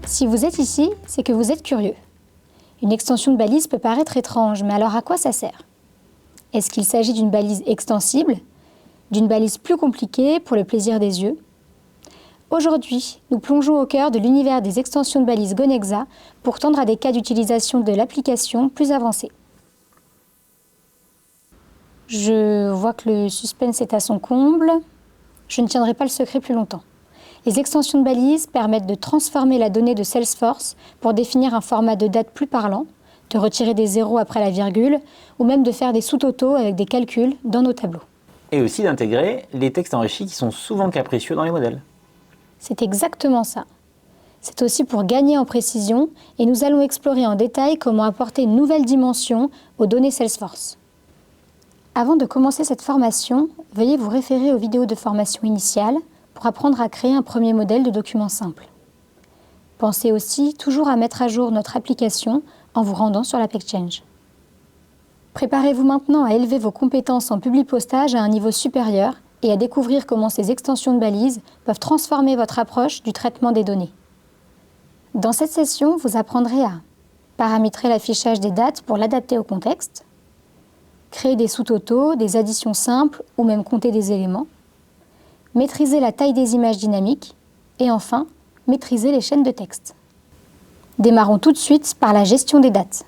Si vous êtes ici, c'est que vous êtes curieux. Une extension de balise peut paraître étrange, mais alors à quoi ça sert? Est-ce qu'il s'agit d'une balise extensible, d'une balise plus compliquée pour le plaisir des yeux? Aujourd'hui, nous plongeons au cœur de l'univers des extensions de balise Gonexa pour tendre à des cas d'utilisation de l'application plus avancés. Je vois que le suspense est à son comble. Je ne tiendrai pas le secret plus longtemps. Les extensions de balise permettent de transformer la donnée de Salesforce pour définir un format de date plus parlant, de retirer des zéros après la virgule, ou même de faire des sous-totaux avec des calculs dans nos tableaux. Et aussi d'intégrer les textes enrichis qui sont souvent capricieux dans les modèles. C'est exactement ça. C'est aussi pour gagner en précision et nous allons explorer en détail comment apporter une nouvelle dimension aux données Salesforce. Avant de commencer cette formation, veuillez vous référer aux vidéos de formation initiale pour apprendre à créer un premier modèle de document simple. Pensez aussi toujours à mettre à jour notre application en vous rendant sur l'App Exchange. Préparez-vous maintenant à élever vos compétences en publipostage à un niveau supérieur et à découvrir comment ces extensions de balises peuvent transformer votre approche du traitement des données. Dans cette session, vous apprendrez à paramétrer l'affichage des dates pour l'adapter au contexte, créer des sous-totaux, des additions simples ou même compter des éléments, maîtriser la taille des images dynamiques et enfin, maîtriser les chaînes de texte. Démarrons tout de suite par la gestion des dates.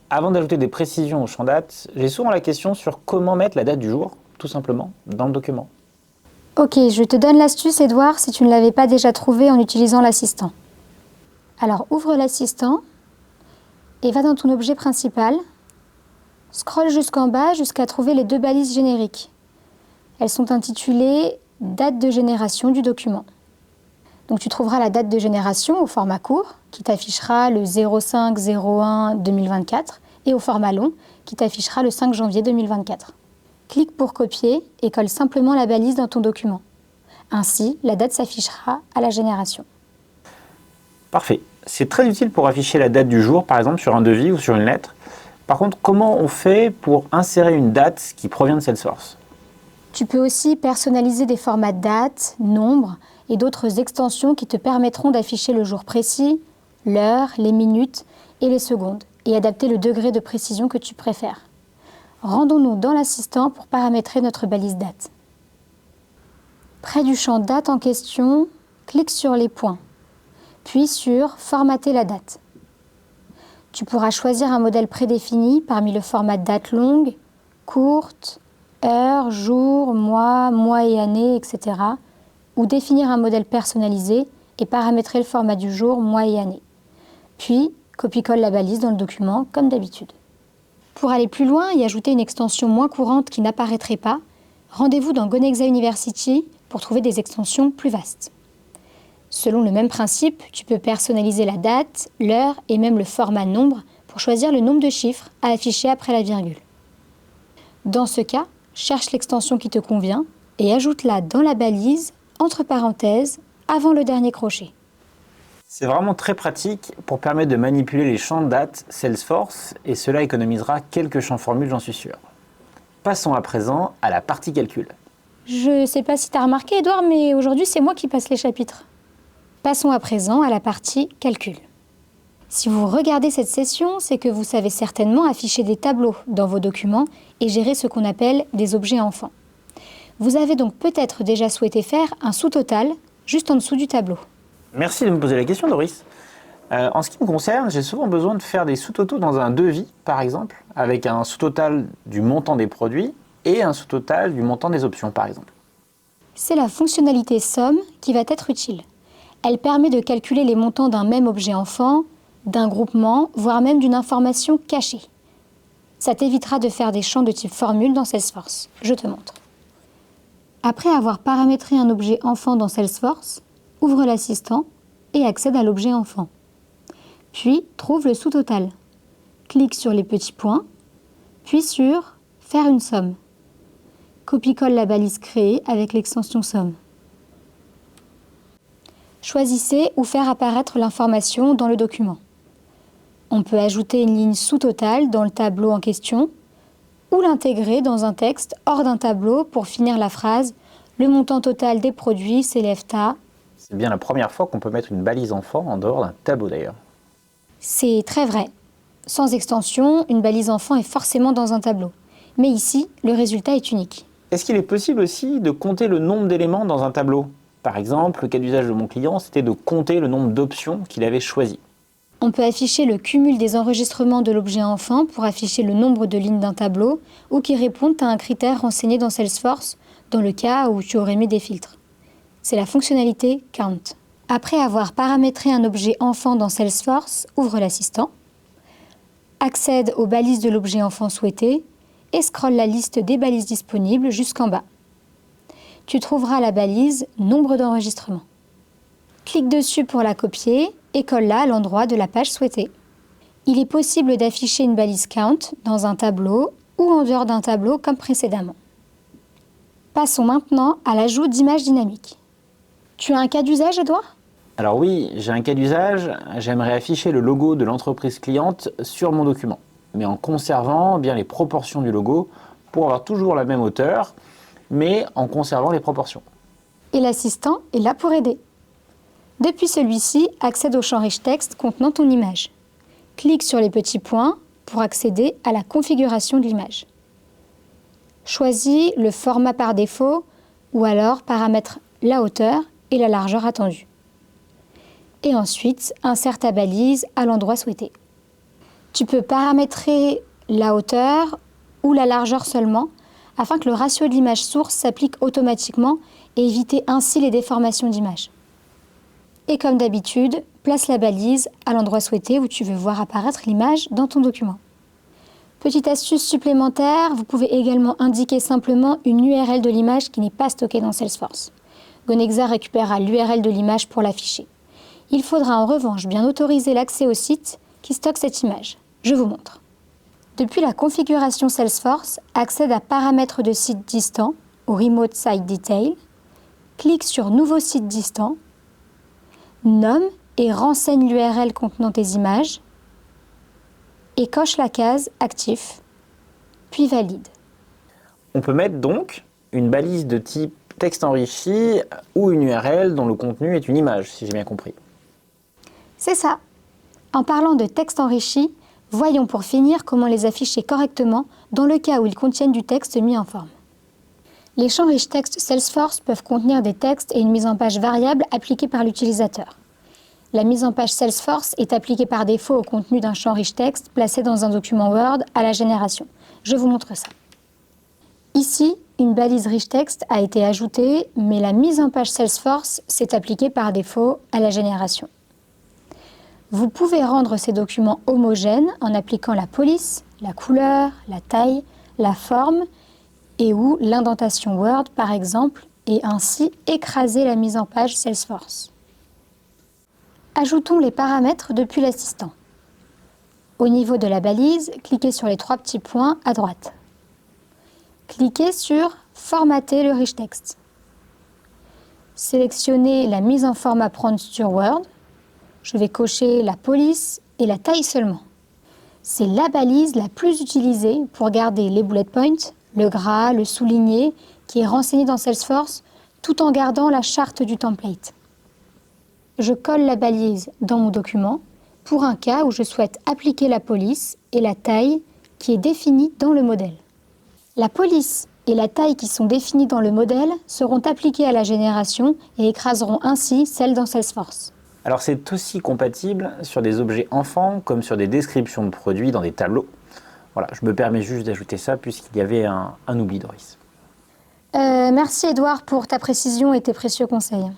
Avant d'ajouter des précisions au champ date, j'ai souvent la question sur comment mettre la date du jour, tout simplement, dans le document. Ok, je te donne l'astuce, Edouard, si tu ne l'avais pas déjà trouvée en utilisant l'assistant. Alors, ouvre l'assistant et va dans ton objet principal. Scrolle jusqu'en bas jusqu'à trouver les deux balises génériques. Elles sont intitulées « Date de génération du document ». Donc tu trouveras la date de génération au format court, qui t'affichera le 05/01/2024, et au format long, qui t'affichera le 5 janvier 2024. Clique pour copier et colle simplement la balise dans ton document. Ainsi, la date s'affichera à la génération. Parfait. C'est très utile pour afficher la date du jour, par exemple sur un devis ou sur une lettre. Par contre, comment on fait pour insérer une date qui provient de Salesforce? Tu peux aussi personnaliser des formats date, nombre et d'autres extensions qui te permettront d'afficher le jour précis, l'heure, les minutes et les secondes et adapter le degré de précision que tu préfères. Rendons-nous dans l'assistant pour paramétrer notre balise date. Près du champ date en question, clique sur les points, puis sur formater la date. Tu pourras choisir un modèle prédéfini parmi le format date longue, courte, heure, jour, mois et année, etc. ou définir un modèle personnalisé et paramétrer le format du jour, mois et année. Puis, copie-colle la balise dans le document, comme d'habitude. Pour aller plus loin et ajouter une extension moins courante qui n'apparaîtrait pas, rendez-vous dans Gonexa University pour trouver des extensions plus vastes. Selon le même principe, tu peux personnaliser la date, l'heure et même le format nombre pour choisir le nombre de chiffres à afficher après la virgule. Dans ce cas, cherche l'extension qui te convient et ajoute-la dans la balise, entre parenthèses, avant le dernier crochet. C'est vraiment très pratique pour permettre de manipuler les champs de date Salesforce et cela économisera quelques champs formules, j'en suis sûr. Passons à présent à la partie calcul. Je sais pas si tu as remarqué, Edouard, mais aujourd'hui, c'est moi qui passe les chapitres. Passons à présent à la partie calcul. Si vous regardez cette session, c'est que vous savez certainement afficher des tableaux dans vos documents et gérer ce qu'on appelle des objets enfants. Vous avez donc peut-être déjà souhaité faire un sous-total juste en dessous du tableau. Merci de me poser la question, Doris. En ce qui me concerne, j'ai souvent besoin de faire des sous-totaux dans un devis, par exemple, avec un sous-total du montant des produits et un sous-total du montant des options, par exemple. C'est la fonctionnalité somme qui va être utile. Elle permet de calculer les montants d'un même objet enfant, d'un groupement, voire même d'une information cachée. Ça t'évitera de faire des champs de type formule dans Salesforce. Je te montre. Après avoir paramétré un objet enfant dans Salesforce, ouvre l'assistant et accède à l'objet enfant. Puis, trouve le sous-total. Clique sur les petits points, puis sur « Faire une somme ». Copie-colle la balise créée avec l'extension somme. Choisissez où faire apparaître l'information dans le document. On peut ajouter une ligne sous-totale dans le tableau en question ou l'intégrer dans un texte hors d'un tableau pour finir la phrase « Le montant total des produits s'élève à » C'est bien la première fois qu'on peut mettre une balise enfant en dehors d'un tableau d'ailleurs. C'est très vrai. Sans extension, une balise enfant est forcément dans un tableau. Mais ici, le résultat est unique. Est-ce qu'il est possible aussi de compter le nombre d'éléments dans un tableau? Par exemple, le cas d'usage de mon client, c'était de compter le nombre d'options qu'il avait choisies. On peut afficher le cumul des enregistrements de l'objet enfant pour afficher le nombre de lignes d'un tableau ou qui répondent à un critère renseigné dans Salesforce dans le cas où tu aurais mis des filtres. C'est la fonctionnalité Count. Après avoir paramétré un objet enfant dans Salesforce, ouvre l'assistant, accède aux balises de l'objet enfant souhaité et scrolle la liste des balises disponibles jusqu'en bas. Tu trouveras la balise nombre d'enregistrements. Clique dessus pour la copier et colle-la à l'endroit de la page souhaitée. Il est possible d'afficher une balise Count dans un tableau ou en dehors d'un tableau comme précédemment. Passons maintenant à l'ajout d'images dynamiques. Tu as un cas d'usage, Edouard ? Alors oui, j'ai un cas d'usage, j'aimerais afficher le logo de l'entreprise cliente sur mon document, mais en conservant bien les proportions du logo pour avoir toujours la même hauteur, mais en conservant les proportions. Et l'assistant est là pour aider. Depuis celui-ci, accède au champ riche texte contenant ton image. Clique sur les petits points pour accéder à la configuration de l'image. Choisis le format par défaut ou alors paramètre la hauteur et la largeur attendue. Et ensuite, insère ta balise à l'endroit souhaité. Tu peux paramétrer la hauteur ou la largeur seulement afin que le ratio de l'image source s'applique automatiquement et éviter ainsi les déformations d'image. Et comme d'habitude, place la balise à l'endroit souhaité où tu veux voir apparaître l'image dans ton document. Petite astuce supplémentaire, vous pouvez également indiquer simplement une URL de l'image qui n'est pas stockée dans Salesforce. Gonexa récupérera l'URL de l'image pour l'afficher. Il faudra en revanche bien autoriser l'accès au site qui stocke cette image. Je vous montre. Depuis la configuration Salesforce, accède à Paramètres de site distant au Remote Site Detail, clique sur Nouveau site distant, nomme et renseigne l'URL contenant tes images et coche la case Actif, puis valide. On peut mettre donc une balise de type texte enrichi ou une URL dont le contenu est une image, si j'ai bien compris. C'est ça. En parlant de texte enrichi, voyons pour finir comment les afficher correctement dans le cas où ils contiennent du texte mis en forme. Les champs riches texte Salesforce peuvent contenir des textes et une mise en page variable appliquée par l'utilisateur. La mise en page Salesforce est appliquée par défaut au contenu d'un champ riche texte placé dans un document Word à la génération. Je vous montre ça. Ici, une balise riche texte a été ajoutée, mais la mise en page Salesforce s'est appliquée par défaut à la génération. Vous pouvez rendre ces documents homogènes en appliquant la police, la couleur, la taille, la forme et ou l'indentation Word par exemple, et ainsi écraser la mise en page Salesforce. Ajoutons les paramètres depuis l'assistant. Au niveau de la balise, cliquez sur les 3 petits points à droite. Cliquez sur Formater le rich text. Sélectionnez la mise en format prompt sur Word. Je vais cocher la police et la taille seulement. C'est la balise la plus utilisée pour garder les bullet points, le gras, le souligné, qui est renseigné dans Salesforce, tout en gardant la charte du template. Je colle la balise dans mon document pour un cas où je souhaite appliquer la police et la taille qui est définie dans le modèle. La police et la taille qui sont définies dans le modèle seront appliquées à la génération et écraseront ainsi celles dans Salesforce. Alors c'est aussi compatible sur des objets enfants comme sur des descriptions de produits dans des tableaux. Voilà, je me permets juste d'ajouter ça puisqu'il y avait un oubli, Doris. Merci Edouard pour ta précision et tes précieux conseils.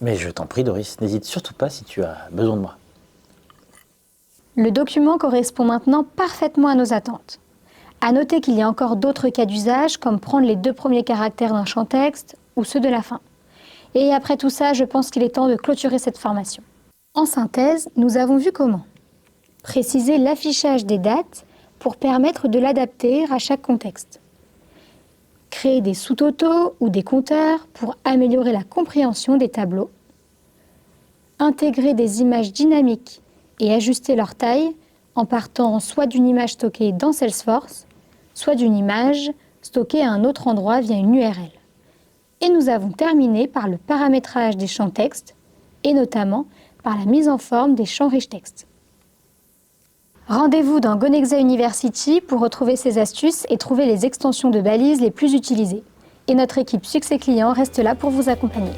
Mais je t'en prie, Doris, n'hésite surtout pas si tu as besoin de moi. Le document correspond maintenant parfaitement à nos attentes. À noter qu'il y a encore d'autres cas d'usage, comme prendre les 2 premiers caractères d'un champ texte ou ceux de la fin. Et après tout ça, je pense qu'il est temps de clôturer cette formation. En synthèse, nous avons vu comment préciser l'affichage des dates pour permettre de l'adapter à chaque contexte. Créer des sous-totaux ou des compteurs pour améliorer la compréhension des tableaux. Intégrer des images dynamiques et ajuster leur taille en partant soit d'une image stockée dans Salesforce, soit d'une image stockée à un autre endroit via une URL. Et nous avons terminé par le paramétrage des champs texte et notamment par la mise en forme des champs riches texte. Rendez-vous dans Gonexa University pour retrouver ces astuces et trouver les extensions de balises les plus utilisées. Et notre équipe Succès Client reste là pour vous accompagner.